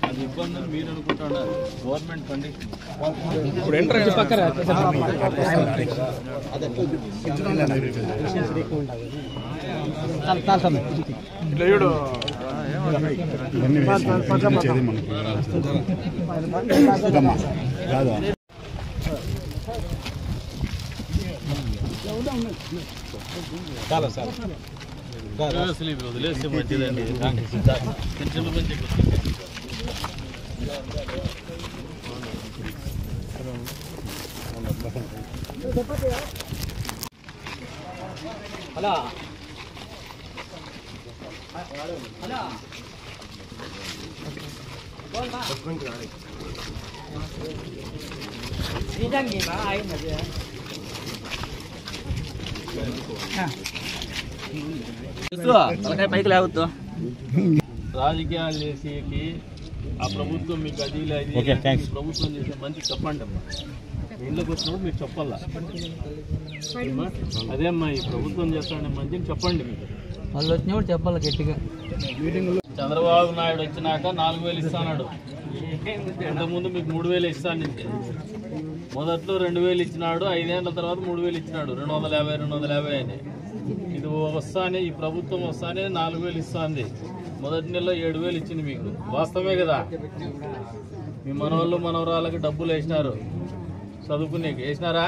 అది ఇబ్బంది అని మీరు అనుకుంటున్నారు. గవర్నమెంట్ కండిషన్ ఇప్పుడు ఎంటర్ చాలా సార్ అసలు వదిలేస్తే మంచిదండి. పెన్షన్లు మంచి అలా పైకి లేవద్దు. రాజకీయాలు చేసేకి ఆ ప్రభుత్వం మీకు అది లేదు. ప్రభుత్వం చేసే మంచి చెప్పండి అమ్మా. ఇంట్లోకి వచ్చినప్పుడు మీరు చెప్పాలా. అదే అమ్మా ఈ ప్రభుత్వం చేస్తానే మంచిని చెప్పండి. మీకు వాళ్ళు వచ్చినప్పుడు చెప్పాలి గట్టిగా. చంద్రబాబు నాయుడు వచ్చినాక 4,000 ఇస్తాడు. అంతకుముందు మీకు 3,000 ఇస్తాను. మొదట్లో 2,000 ఇచ్చినాడు. 5 ఏళ్ళ తర్వాత 3,000 ఇచ్చినాడు. 250 అని. ఇది వస్తానే ఈ ప్రభుత్వం వస్తానే 4,000 ఇస్తుంది. మొదటి నెలలో 7,000 ఇచ్చింది మీకు. వాస్తవమే కదా. మీ మనవాళ్ళు మనవరాళ్ళకి డబ్బులు వేసినారు. చదువుకునేకి వేసినారా?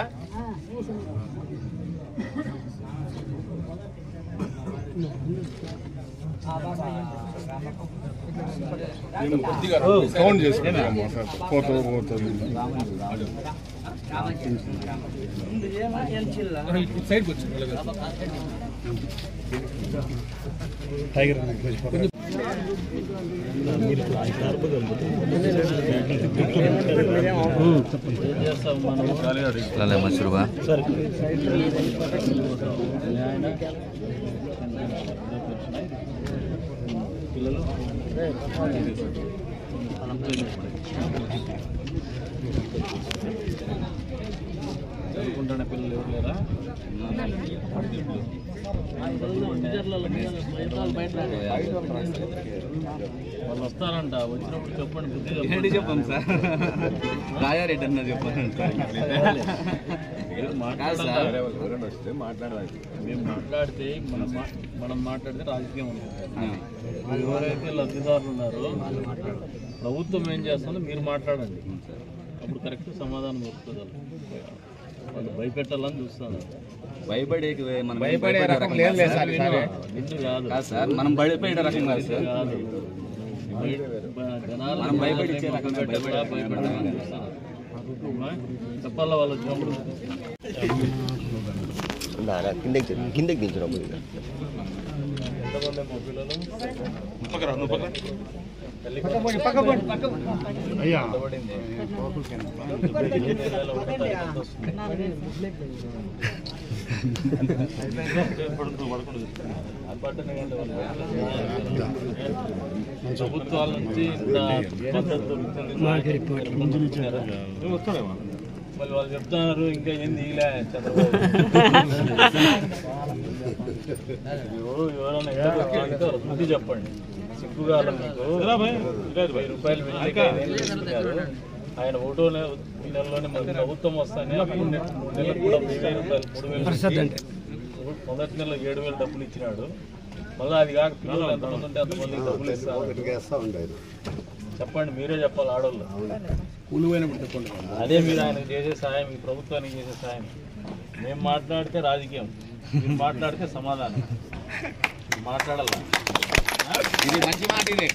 కౌంట్ చేసుకుంటాము సార్. పోతుంది సైడ్కి వచ్చింది టైగర్ మసూరుబా పిల్లలు చదువుకుంటున్న పిల్లలు ఎవరు లేరా? వాళ్ళు వస్తారంట. వచ్చినప్పుడు చెప్పండి. బుద్ధి చెప్పండి సార్. రాయారెడ్డి అన్న చెప్పండి. మేము మాట్లాడితే మనం మాట్లాడితే రాజకీయం ఉంటుంది. ఎవరైతే లబ్ధిదారులు ఉన్నారో ప్రభుత్వం ఏం చేస్తుందో మీరు మాట్లాడండి. అప్పుడు కరెక్ట్ సమాధానం వస్తుంది. వాళ్ళు భయపెట్టాలని చూస్తాను. భయపడే రకం లేదు సార్. మనం భయపడే రకం కాదు సార్. జనాలు భయపడిచ్చే రకం చెప్పాలా వాళ్ళు వచ్చినప్పుడు. కిందకి దించినప్పుడు ఎంతమంది మా పిల్లలు ప్రభుత్వాల నుంచి మళ్ళీ వాళ్ళు చెప్తున్నారు ఇంకా ఏం దిగిలే చంద్రబాబు. ఎవరైనా బుద్ధి చెప్పండి. సిగ్గుగా మీకు 1000 రూపాయలు ఆయన ఒకటో నెలలోనే మనకి ప్రభుత్వం వస్తానే 3 నెలలకు కూడా 3,000 రూపాయలు మొదటి నెలలో 7,000 డబ్బులు ఇచ్చినాడు. మళ్ళీ అది కాక పిల్లలు ఎంతమంది ఉంటే అంతమందికి డబ్బులు ఇస్తారు. చెప్పండి. మీరే చెప్పాలి. ఆడవాళ్ళు అదే మీరు ఆయనకు చేసే సాయం, ఈ ప్రభుత్వానికి చేసే సాయం. మేము మాట్లాడితే రాజకీయం, మీరు మాట్లాడితే సమాధానం. మాట్లాడాలి. ఇది మంచి మాట. ఇది